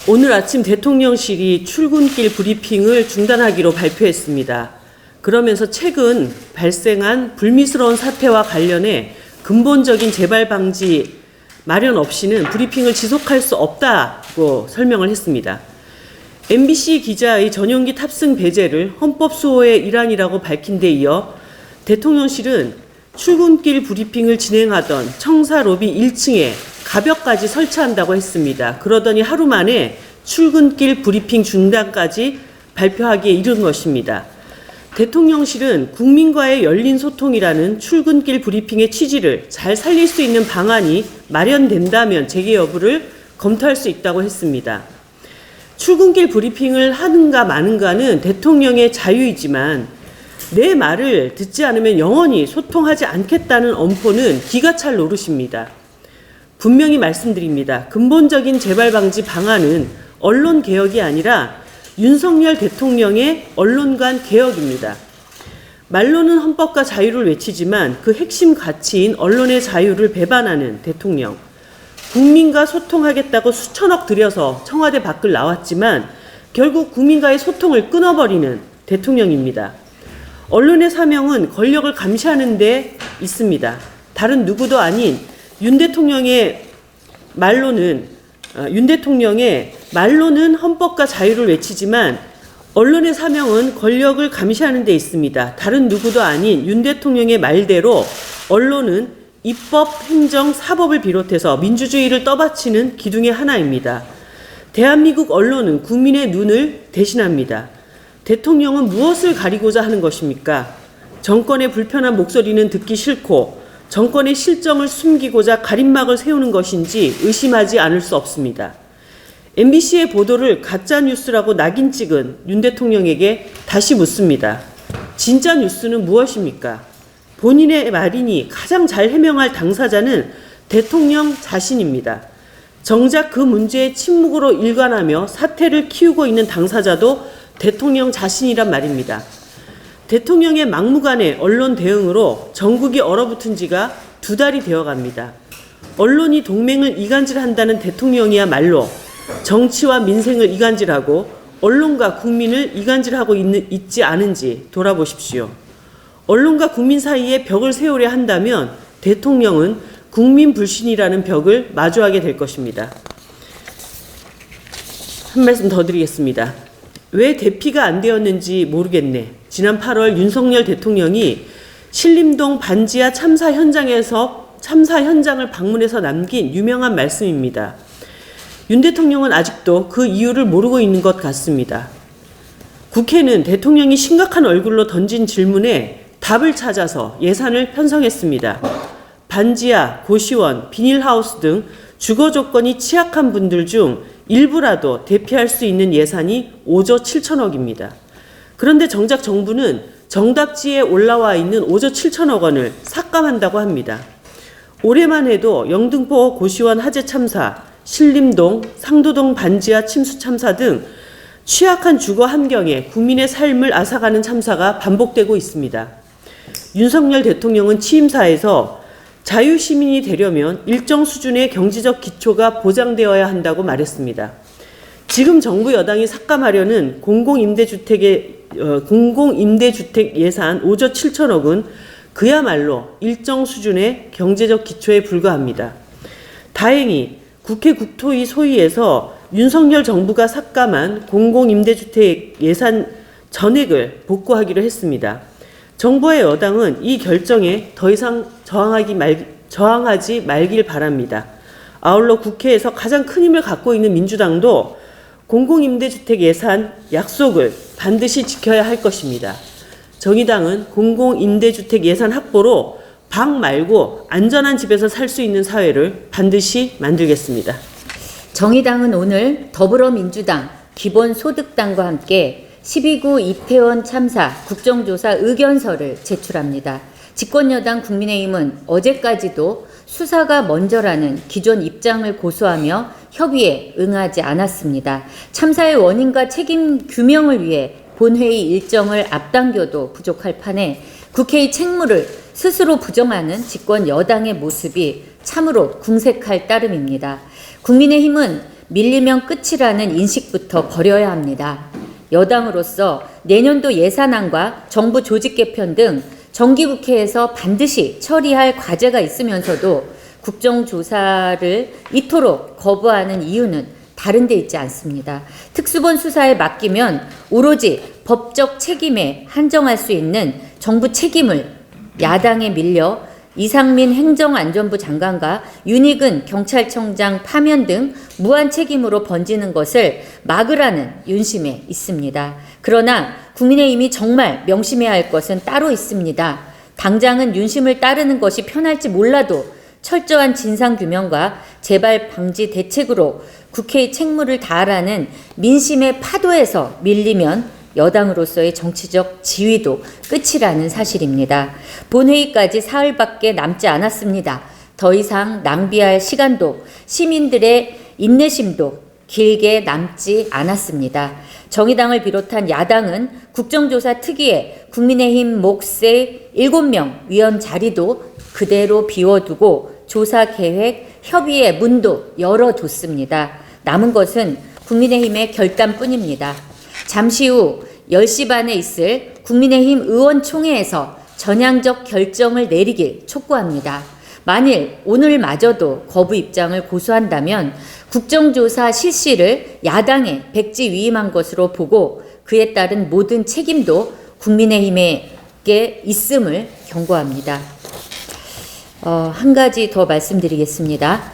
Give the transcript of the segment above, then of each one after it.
오늘 아침 대통령실이 출근길 브리핑을 중단하기로 발표했습니다. 그러면서 최근 발생한 불미스러운 사태와 관련해 근본적인 재발 방지 마련 없이는 브리핑을 지속할 수 없다고 설명을 했습니다. MBC 기자의 전용기 탑승 배제를 헌법 수호의 일환이라고 밝힌 데 이어 대통령실은 출근길 브리핑을 진행하던 청사 로비 1층에 가벽까지 설치한다고 했습니다. 그러더니 하루 만에 출근길 브리핑 중단까지 발표하기에 이른 것입니다. 대통령실은 국민과의 열린 소통이라는 출근길 브리핑의 취지를 잘 살릴 수 있는 방안이 마련된다면 재개 여부를 검토할 수 있다고 했습니다. 출근길 브리핑을 하는가 마는가는 대통령의 자유이지만 내 말을 듣지 않으면 영원히 소통하지 않겠다는 엄포는 기가 찰 노릇입니다. 분명히 말씀드립니다. 근본적인 재발 방지 방안은 언론 개혁이 아니라 윤석열 대통령의 언론관 개혁입니다. 말로는 헌법과 자유를 외치지만 그 핵심 가치인 언론의 자유를 배반하는 대통령. 국민과 소통하겠다고 수천억 들여서 청와대 밖을 나왔지만 결국 국민과의 소통을 끊어버리는 대통령입니다. 언론의 사명은 권력을 감시하는 데 있습니다. 다른 누구도 아닌 윤 대통령의 말로는 헌법과 자유를 외치지만 언론의 사명은 권력을 감시하는 데 있습니다. 다른 누구도 아닌 윤 대통령의 말대로 언론은 입법, 행정, 사법을 비롯해서 민주주의를 떠받치는 기둥의 하나입니다. 대한민국 언론은 국민의 눈을 대신합니다. 대통령은 무엇을 가리고자 하는 것입니까? 정권의 불편한 목소리는 듣기 싫고 정권의 실정을 숨기고자 가림막을 세우는 것인지 의심하지 않을 수 없습니다. MBC의 보도를 가짜뉴스라고 낙인 찍은 윤 대통령에게 다시 묻습니다. 진짜 뉴스는 무엇입니까? 본인의 말이니 가장 잘 해명할 당사자는 대통령 자신입니다. 정작 그 문제에 침묵으로 일관하며 사태를 키우고 있는 당사자도 대통령 자신이란 말입니다. 대통령의 막무가내 언론 대응으로 전국이 얼어붙은 지가 2달이 되어갑니다. 언론이 동맹을 이간질한다는 대통령이야말로 정치와 민생을 이간질하고 언론과 국민을 이간질하고 있지 않은지 돌아보십시오. 언론과 국민 사이에 벽을 세우려 한다면 대통령은 국민 불신이라는 벽을 마주하게 될 것입니다. 한 말씀 더 드리겠습니다. 왜 대피가 안 되었는지 모르겠네. 지난 8월 윤석열 대통령이 신림동 반지하 참사 현장을 방문해서 남긴 유명한 말씀입니다. 윤 대통령은 아직도 그 이유를 모르고 있는 것 같습니다. 국회는 대통령이 심각한 얼굴로 던진 질문에 답을 찾아서 예산을 편성했습니다. 반지하, 고시원, 비닐하우스 등 주거 조건이 취약한 분들 중 일부라도 대피할 수 있는 예산이 5조 7천억입니다. 그런데 정작 정부는 정답지에 올라와 있는 5조 7천억 원을 삭감한다고 합니다. 올해만 해도 영등포 고시원 화재 참사, 신림동, 상도동 반지하 침수 참사 등 취약한 주거 환경에 국민의 삶을 앗아가는 참사가 반복되고 있습니다. 윤석열 대통령은 취임사에서 자유시민이 되려면 일정 수준의 경제적 기초가 보장되어야 한다고 말했습니다. 지금 정부 여당이 삭감하려는 공공임대주택 예산 5조 7천억은 그야말로 일정 수준의 경제적 기초에 불과합니다. 다행히 국회 국토위 소위에서 윤석열 정부가 삭감한 공공임대주택 예산 전액을 복구하기로 했습니다. 정부와 여당은 이 결정에 더 이상 저항하지 말길 바랍니다. 아울러 국회에서 가장 큰 힘을 갖고 있는 민주당도 공공임대주택 예산 약속을 반드시 지켜야 할 것입니다. 정의당은 공공임대주택 예산 확보로 방 말고 안전한 집에서 살 수 있는 사회를 반드시 만들겠습니다. 정의당은 오늘 더불어민주당, 기본소득당과 함께 12구 이태원 참사 국정조사 의견서를 제출합니다. 집권여당 국민의힘은 어제까지도 수사가 먼저라는 기존 입장을 고수하며 협의에 응하지 않았습니다. 참사의 원인과 책임 규명을 위해 본회의 일정을 앞당겨도 부족할 판에 국회의 책무를 스스로 부정하는 집권 여당의 모습이 참으로 궁색할 따름입니다. 국민의힘은 밀리면 끝이라는 인식부터 버려야 합니다. 여당으로서 내년도 예산안과 정부 조직 개편 등 정기국회에서 반드시 처리할 과제가 있으면서도 국정조사를 이토록 거부하는 이유는 다른 데 있지 않습니다. 특수본 수사에 맡기면 오로지 법적 책임에 한정할 수 있는 정부 책임을 야당에 밀려 이상민 행정안전부 장관과 윤익은 경찰청장 파면 등 무한 책임으로 번지는 것을 막으라는 윤심에 있습니다. 그러나 국민의힘이 정말 명심해야 할 것은 따로 있습니다. 당장은 윤심을 따르는 것이 편할지 몰라도 철저한 진상규명과 재발 방지 대책으로 국회의 책무를 다하라는 민심의 파도에서 밀리면 여당으로서의 정치적 지위도 끝이라는 사실입니다. 본회의까지 사흘밖에 남지 않았습니다. 더 이상 낭비할 시간도 시민들의 인내심도 길게 남지 않았습니다. 정의당을 비롯한 야당은 국정조사 특위에 국민의힘 몫의 7명 위원 자리도 그대로 비워두고 조사 계획 협의의 문도 열어뒀습니다. 남은 것은 국민의힘의 결단뿐입니다. 잠시 후 10시 반에 있을 국민의힘 의원총회에서 전향적 결정을 내리길 촉구합니다. 만일 오늘마저도 거부 입장을 고수한다면 국정조사 실시를 야당에 백지위임한 것으로 보고 그에 따른 모든 책임도 국민의힘에게 있음을 경고합니다. 한 가지 더 말씀드리겠습니다.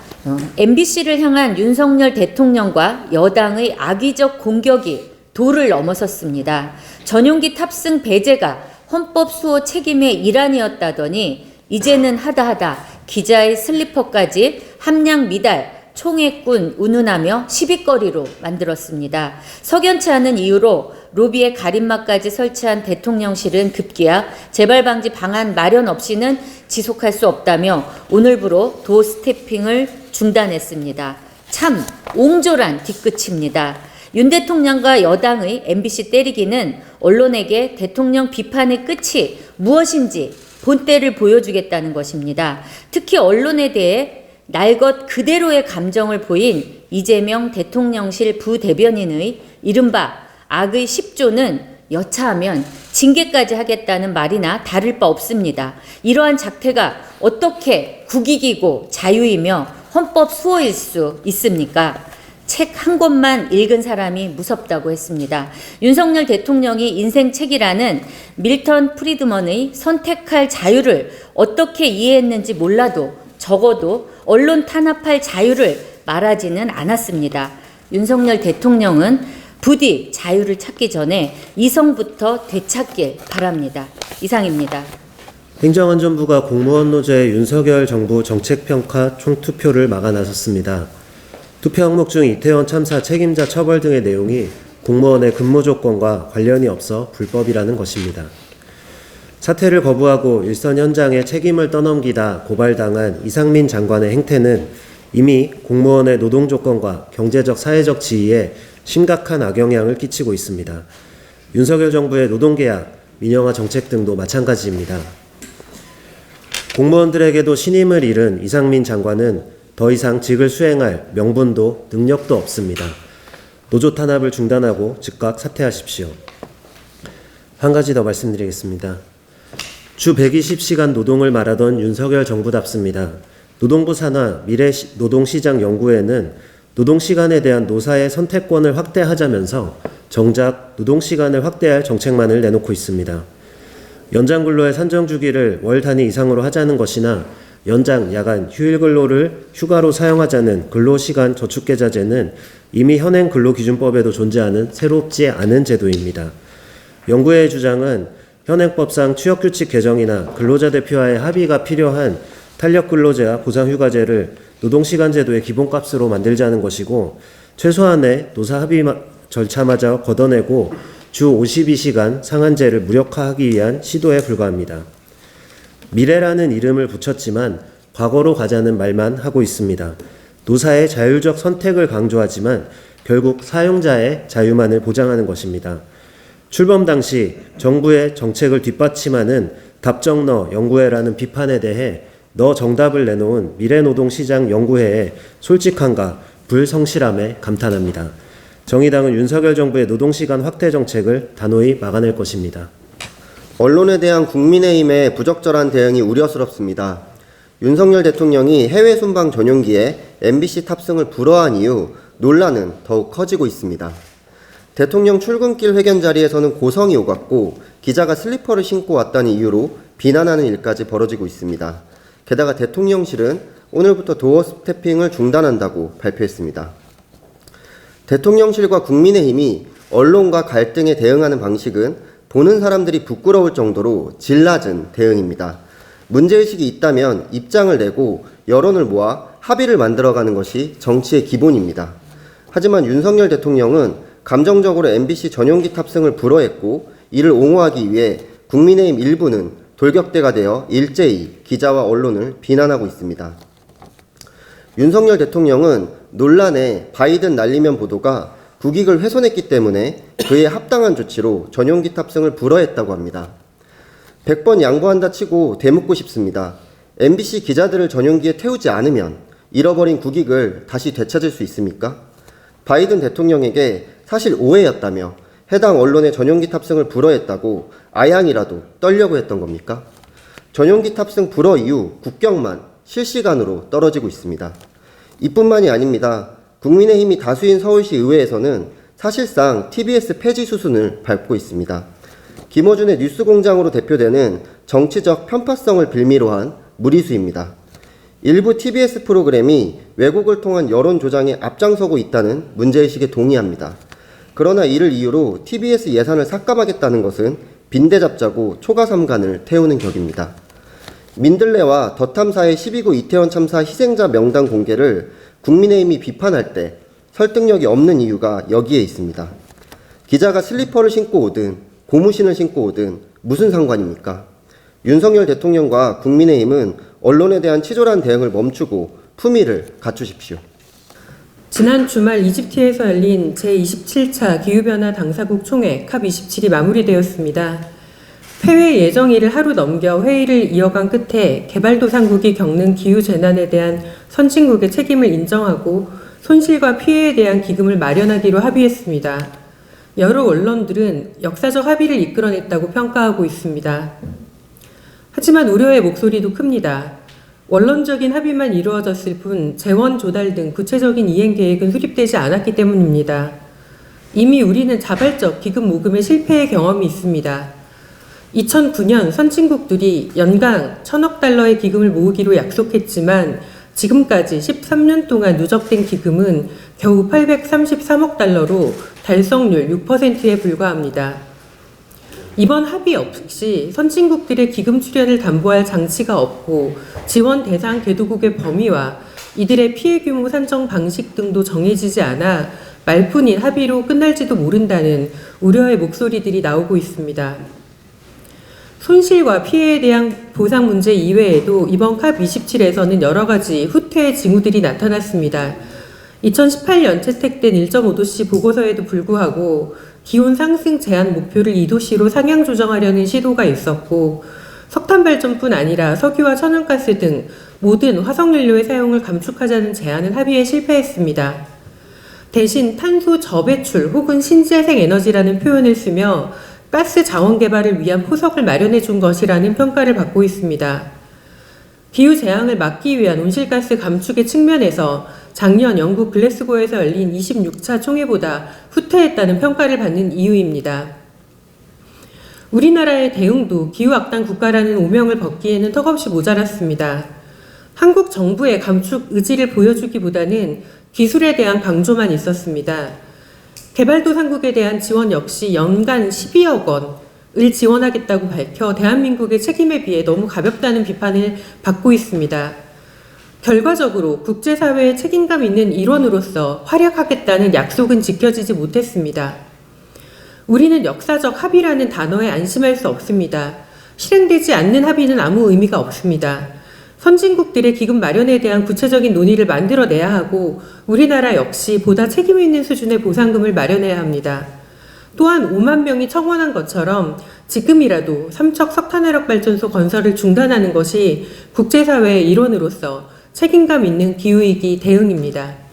MBC를 향한 윤석열 대통령과 여당의 악의적 공격이 도를 넘어섰습니다. 전용기 탑승 배제가 헌법 수호 책임의 일환이었다더니 이제는 하다하다 기자의 슬리퍼까지 함량 미달 총애꾼 운운하며 시비거리로 만들었습니다. 석연치 않은 이유로 로비에 가림막까지 설치한 대통령실은 급기야 재발방지 방안 마련 없이는 지속할 수 없다며 오늘부로 도 스태핑을 중단했습니다. 참 옹졸한 뒤끝입니다. 윤 대통령과 여당의 MBC 때리기는 언론에게 대통령 비판의 끝이 무엇인지 본때를 보여주겠다는 것입니다. 특히 언론에 대해 날 것 그대로의 감정을 보인 이재명 대통령실 부대변인의 이른바 악의 10조는 여차하면 징계까지 하겠다는 말이나 다를 바 없습니다. 이러한 작태가 어떻게 국익이고 자유이며 헌법 수호일 수 있습니까? 책 한 권만 읽은 사람이 무섭다고 했습니다. 윤석열 대통령이 인생 책이라는 밀턴 프리드먼의 선택할 자유를 어떻게 이해했는지 몰라도 적어도 언론 탄압할 자유를 말하지는 않았습니다. 윤석열 대통령은 부디 자유를 찾기 전에 이성부터 되찾길 바랍니다. 이상입니다. 행정안전부가 공무원 노조의 윤석열 정부 정책평가 총투표를 막아 나섰습니다. 투표 항목 중 이태원 참사 책임자 처벌 등의 내용이 공무원의 근무 조건과 관련이 없어 불법이라는 것입니다. 사퇴를 거부하고 일선 현장에 책임을 떠넘기다 고발당한 이상민 장관의 행태는 이미 공무원의 노동 조건과 경제적 사회적 지위에 심각한 악영향을 끼치고 있습니다. 윤석열 정부의 노동계약, 민영화 정책 등도 마찬가지입니다. 공무원들에게도 신임을 잃은 이상민 장관은 더 이상 직을 수행할 명분도 능력도 없습니다. 노조 탄압을 중단하고 즉각 사퇴하십시오. 한 가지 더 말씀드리겠습니다. 주 120시간 노동을 말하던 윤석열 정부답습니다. 노동부 산하 미래노동시장 연구회는 노동시간에 대한 노사의 선택권을 확대하자면서 정작 노동시간을 확대할 정책만을 내놓고 있습니다. 연장근로의 산정주기를 월 단위 이상으로 하자는 것이나 연장, 야간, 휴일 근로를 휴가로 사용하자는 근로시간 저축계좌제는 이미 현행 근로기준법에도 존재하는 새롭지 않은 제도입니다. 연구회의 주장은 현행법상 취업규칙 개정이나 근로자 대표와의 합의가 필요한 탄력근로제와 보상휴가제를 노동시간제도의 기본값으로 만들자는 것이고 최소한의 노사 합의 절차마저 걷어내고 주 52시간 상한제를 무력화하기 위한 시도에 불과합니다. 미래라는 이름을 붙였지만 과거로 가자는 말만 하고 있습니다. 노사의 자율적 선택을 강조하지만 결국 사용자의 자유만을 보장하는 것입니다. 출범 당시 정부의 정책을 뒷받침하는 답정너 연구회라는 비판에 대해 너 정답을 내놓은 미래노동시장 연구회의 솔직함과 불성실함에 감탄합니다. 정의당은 윤석열 정부의 노동시간 확대 정책을 단호히 막아낼 것입니다. 언론에 대한 국민의힘의 부적절한 대응이 우려스럽습니다. 윤석열 대통령이 해외 순방 전용기에 MBC 탑승을 불허한 이후 논란은 더욱 커지고 있습니다. 대통령 출근길 회견 자리에서는 고성이 오갔고 기자가 슬리퍼를 신고 왔다는 이유로 비난하는 일까지 벌어지고 있습니다. 게다가 대통령실은 오늘부터 도어 스태핑을 중단한다고 발표했습니다. 대통령실과 국민의힘이 언론과 갈등에 대응하는 방식은 보는 사람들이 부끄러울 정도로 질 낮은 대응입니다. 문제의식이 있다면 입장을 내고 여론을 모아 합의를 만들어가는 것이 정치의 기본입니다. 하지만 윤석열 대통령은 감정적으로 MBC 전용기 탑승을 불허했고 이를 옹호하기 위해 국민의힘 일부는 돌격대가 되어 일제히 기자와 언론을 비난하고 있습니다. 윤석열 대통령은 논란에 바이든 날리면 보도가 국익을 훼손했기 때문에 그에 합당한 조치로 전용기 탑승을 불허했다고 합니다. 100번 양보한다 치고 되묻고 싶습니다. MBC 기자들을 전용기에 태우지 않으면 잃어버린 국익을 다시 되찾을 수 있습니까? 바이든 대통령에게 사실 오해였다며 해당 언론의 전용기 탑승을 불허했다고 아양이라도 떨려고 했던 겁니까? 전용기 탑승 불허 이후 국경만 실시간으로 떨어지고 있습니다. 이뿐만이 아닙니다. 국민의힘이 다수인 서울시 의회에서는 사실상 TBS 폐지 수순을 밟고 있습니다. 김어준의 뉴스공장으로 대표되는 정치적 편파성을 빌미로 한 무리수입니다. 일부 TBS 프로그램이 왜곡을 통한 여론 조장에 앞장서고 있다는 문제의식에 동의합니다. 그러나 이를 이유로 TBS 예산을 삭감하겠다는 것은 빈대잡자고 초가삼간을 태우는 격입니다. 민들레와 더 탐사의 12구 이태원 참사 희생자 명단 공개를 국민의힘이 비판할 때 설득력이 없는 이유가 여기에 있습니다. 기자가 슬리퍼를 신고 오든 고무신을 신고 오든 무슨 상관입니까? 윤석열 대통령과 국민의힘은 언론에 대한 치졸한 대응을 멈추고 품위를 갖추십시오. 지난 주말 이집트에서 열린 제27차 기후변화 당사국 총회 캅27이 마무리되었습니다. 폐회 예정일을 하루 넘겨 회의를 이어간 끝에 개발도상국이 겪는 기후재난에 대한 선진국의 책임을 인정하고 손실과 피해에 대한 기금을 마련하기로 합의했습니다. 여러 언론들은 역사적 합의를 이끌어냈다고 평가하고 있습니다. 하지만 우려의 목소리도 큽니다. 원론적인 합의만 이루어졌을 뿐 재원 조달 등 구체적인 이행 계획은 수립되지 않았기 때문입니다. 이미 우리는 자발적 기금 모금에 실패의 경험이 있습니다. 2009년 선진국들이 연간 1,000억 달러의 기금을 모으기로 약속했지만 지금까지 13년 동안 누적된 기금은 겨우 833억 달러로 달성률 6%에 불과합니다. 이번 합의 없이 선진국들의 기금 출연을 담보할 장치가 없고 지원 대상 개도국의 범위와 이들의 피해 규모 산정 방식 등도 정해지지 않아 말뿐인 합의로 끝날지도 모른다는 우려의 목소리들이 나오고 있습니다. 손실과 피해에 대한 보상 문제 이외에도 이번 캅27에서는 여러 가지 후퇴의 징후들이 나타났습니다. 2018년 채택된 1.5도씨 보고서에도 불구하고 기온 상승 제한 목표를 2도씨로 상향 조정하려는 시도가 있었고 석탄 발전뿐 아니라 석유와 천연가스 등 모든 화석연료의 사용을 감축하자는 제안은 합의에 실패했습니다. 대신 탄소 저배출 혹은 신재생 에너지라는 표현을 쓰며 가스 자원 개발을 위한 포석을 마련해 준 것이라는 평가를 받고 있습니다. 기후 재앙을 막기 위한 온실가스 감축의 측면에서 작년 영국 글래스고에서 열린 26차 총회보다 후퇴했다는 평가를 받는 이유입니다. 우리나라의 대응도 기후악당 국가라는 오명을 벗기에는 턱없이 모자랐습니다. 한국 정부의 감축 의지를 보여주기보다는 기술에 대한 강조만 있었습니다. 개발도상국에 대한 지원 역시 연간 12억 원을 지원하겠다고 밝혀 대한민국의 책임에 비해 너무 가볍다는 비판을 받고 있습니다. 결과적으로 국제사회의 책임감 있는 일원으로서 활약하겠다는 약속은 지켜지지 못했습니다. 우리는 역사적 합의라는 단어에 안심할 수 없습니다. 실행되지 않는 합의는 아무 의미가 없습니다. 선진국들의 기금 마련에 대한 구체적인 논의를 만들어내야 하고 우리나라 역시 보다 책임 있는 수준의 보상금을 마련해야 합니다. 또한 5만 명이 청원한 것처럼 지금이라도 삼척 석탄화력발전소 건설을 중단하는 것이 국제사회의 일원으로서 책임감 있는 기후위기 대응입니다.